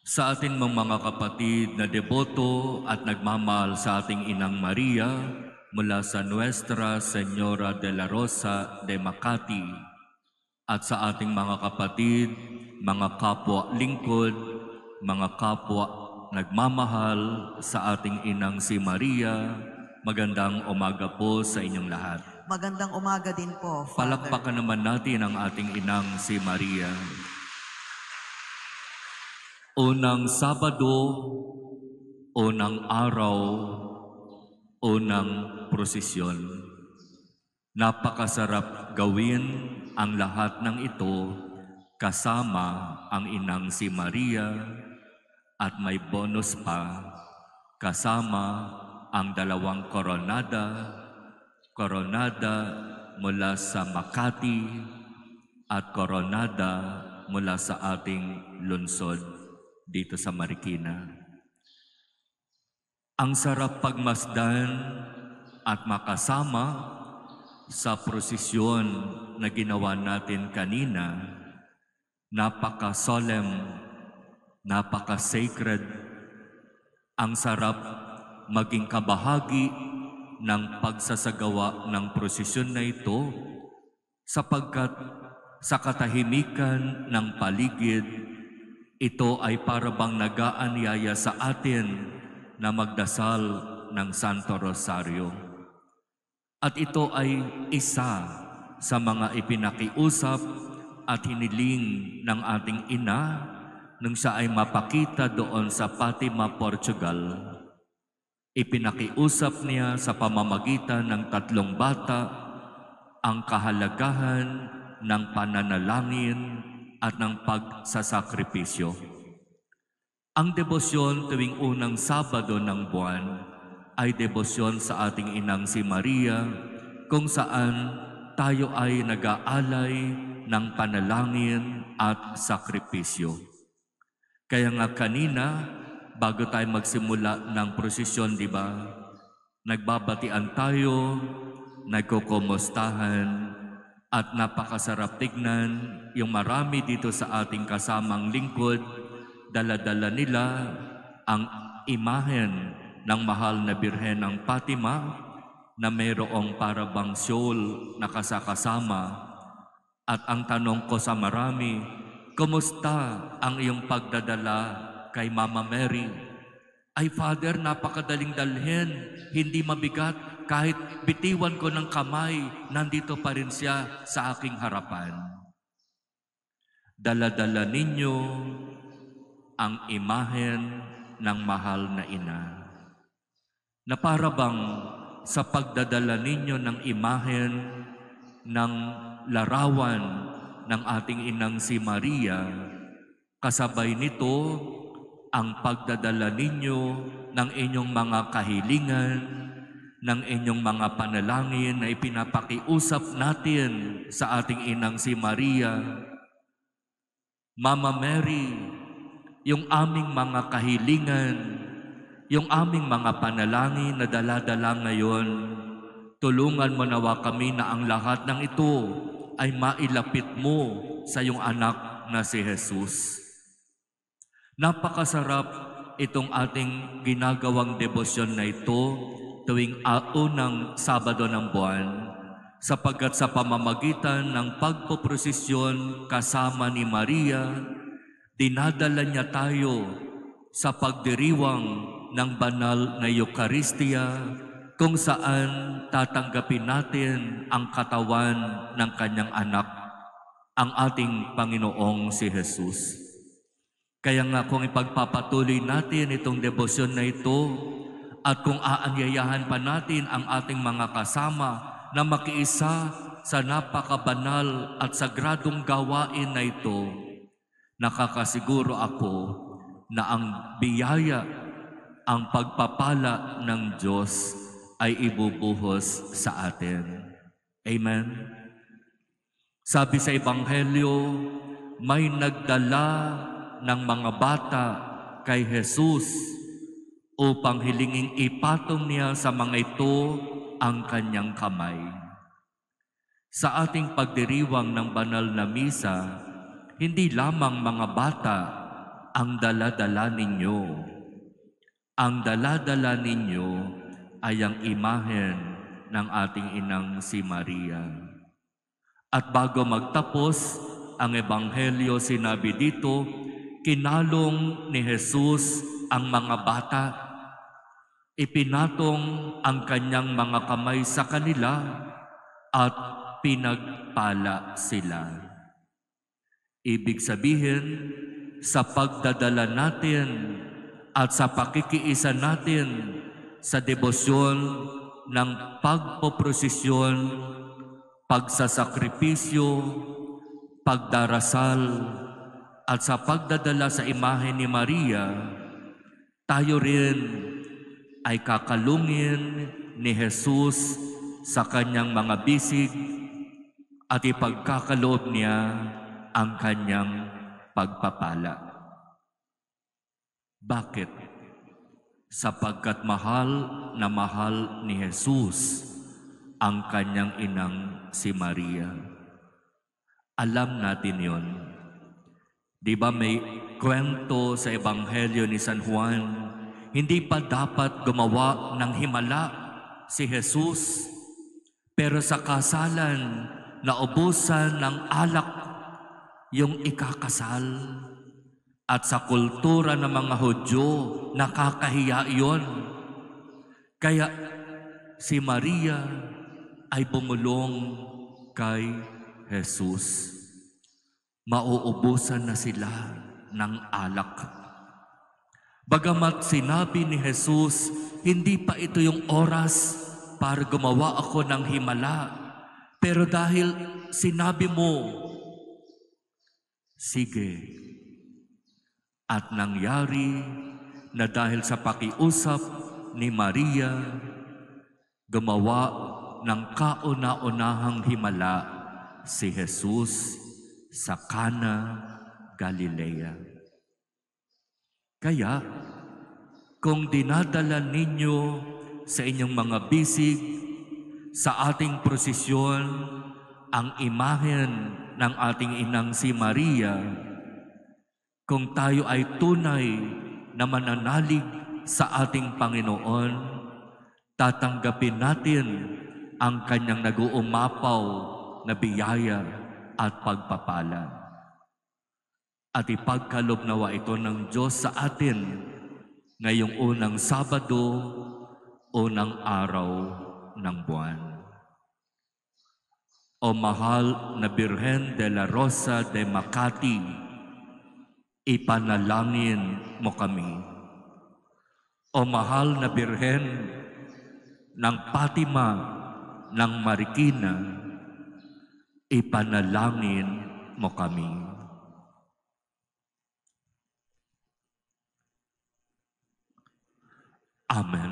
Sa ating mga kapatid na deboto at nagmamahal sa ating Inang Maria mula sa Nuestra Señora de la Rosa de Makati at sa ating mga kapatid, mga kapwa lingkod, mga kapwa nagmamahal sa ating Inang si Maria, magandang umaga po sa inyong lahat. Magandang umaga din po, Father. Palakpakan naman natin ang ating Inang si Maria. Unang Sabado, unang araw, unang prosesyon. Napakasarap gawin ang lahat ng ito kasama ang Inang si Maria at may bonus pa kasama ang dalawang koronada mula sa Makati at koronada mula sa ating lungsod dito sa Marikina. Ang sarap pagmasdan at makasama sa prosesyon na ginawa natin kanina. Napaka-solemn, napaka-sacred. Ang sarap maging kabahagi ng pagsasagawa ng prosesyon na ito sapagkat sa katahimikan ng paligid, ito ay parabang nag-aanyaya sa atin na magdasal ng Santo Rosario. At ito ay isa sa mga ipinakiusap at hiniling ng ating ina nung siya ay mapakita doon sa Fatima, Portugal. Ipinakiusap niya sa pamamagitan ng 3 bata ang kahalagahan ng pananalangin at ng pagsasakripisyo. Ang debosyon tuwing unang Sabado ng buwan ay debosyon sa ating Inang si Maria kung saan tayo ay nag-aalay ng panalangin at sakripisyo. Kaya nga kanina, bago tayo magsimula ng prosesyon, di ba? Nagbabatian tayo, nagkukumustahan, at napakasarap tignan yung marami dito sa ating kasamang lingkod, dala-dala nila ang imahen ng mahal na Birhen ng Fatima na mayroong parabang siyol na kasakasama. At ang tanong ko sa marami, kumusta ang iyong pagdadala kay Mama Mary? Ay Father, napakadaling dalhin, hindi mabigat. Kahit bitiwan ko ng kamay, nandito pa rin siya sa aking harapan. Dala-dala ninyo ang imahen ng mahal na ina. Na parabang sa pagdadala ninyo ng imahen ng larawan ng ating Inang si Maria, kasabay nito ang pagdadala ninyo ng inyong mga kahilingan, ng inyong mga panalangin na ipinapakiusap natin sa ating Inang si Maria. Mama Mary, yung aming mga kahilingan, yung aming mga panalangin na dala-dala ngayon, tulungan mo nawa kami na ang lahat ng ito ay mailapit mo sa iyong anak na si Jesus. Napakasarap itong ating ginagawang debosyon na ito tuwing unang Sabado ng buwan, sapagkat sa pamamagitan ng pagpoprosesyon kasama ni Maria, dinadala niya tayo sa pagdiriwang ng banal na Eucharistia kung saan tatanggapin natin ang katawan ng kanyang anak, ang ating Panginoong si Jesus. Kaya nga kung ipagpapatuloy natin itong debosyon na ito, at kung aanyayahan pa natin ang ating mga kasama na makiisa sa napakabanal at sagradong gawain na ito, nakakasiguro ako na ang biyaya, ang pagpapala ng Diyos ay ibubuhos sa atin. Amen? Sabi sa Ebanghelyo, may nagdala ng mga bata kay Jesus upang hilinging ipatong niya sa mga ito ang kanyang kamay. Sa ating pagdiriwang ng banal na misa, hindi lamang mga bata ang dala-dala ninyo. Ang dala-dala ninyo ay ang imahen ng ating inang si Maria. At bago magtapos ang ebanghelyo, sinabi dito, kinalong ni Jesus ang mga bata. Ipinatong ang kanyang mga kamay sa kanila at pinagpala sila. Ibig sabihin, sa pagdadala natin at sa pakikiisa natin sa debosyon ng pagpoprosesyon, pagsasakripisyo, pagdarasal, at sa pagdadala sa imahe ni Maria, tayo rin ay kakalungin ni Jesus sa kanyang mga bisig at ipagkakaloob niya ang kanyang pagpapala. Bakit? Sapagkat mahal na mahal ni Jesus ang kanyang inang si Maria. Alam natin yon. Di ba may kwento sa Ebanghelyo ni San Juan, hindi pa dapat gumawa ng himala si Jesus, pero sa kasalan, naubusan ng alak yung ikakasal. At sa kultura ng mga Hudyo, nakakahiya iyon. Kaya si Maria ay bumulong kay Jesus. Mauubusan na sila ng alak. Bagamat sinabi ni Jesus, hindi pa ito yung oras para gumawa ako ng himala. Pero dahil sinabi mo, sige. At nangyari na dahil sa pakiusap ni Maria, gumawa ng kauna-unahang himala si Jesus sa Cana, Galilea. Kaya, kung dinadala ninyo sa inyong mga bisig, sa ating prosesyon, ang imahen ng ating inang si Maria, kung tayo ay tunay na mananalig sa ating Panginoon, tatanggapin natin ang kanyang nag-uumapaw na biyaya at pagpapala. At ipagkaloob nawa ito ng Diyos sa atin ngayong unang Sabado, unang araw ng buwan. O mahal na Birhen de la Rosa de Makati, ipanalangin mo kami. O mahal na Birhen ng Fatima ng Marikina, ipanalangin mo kami. Amen.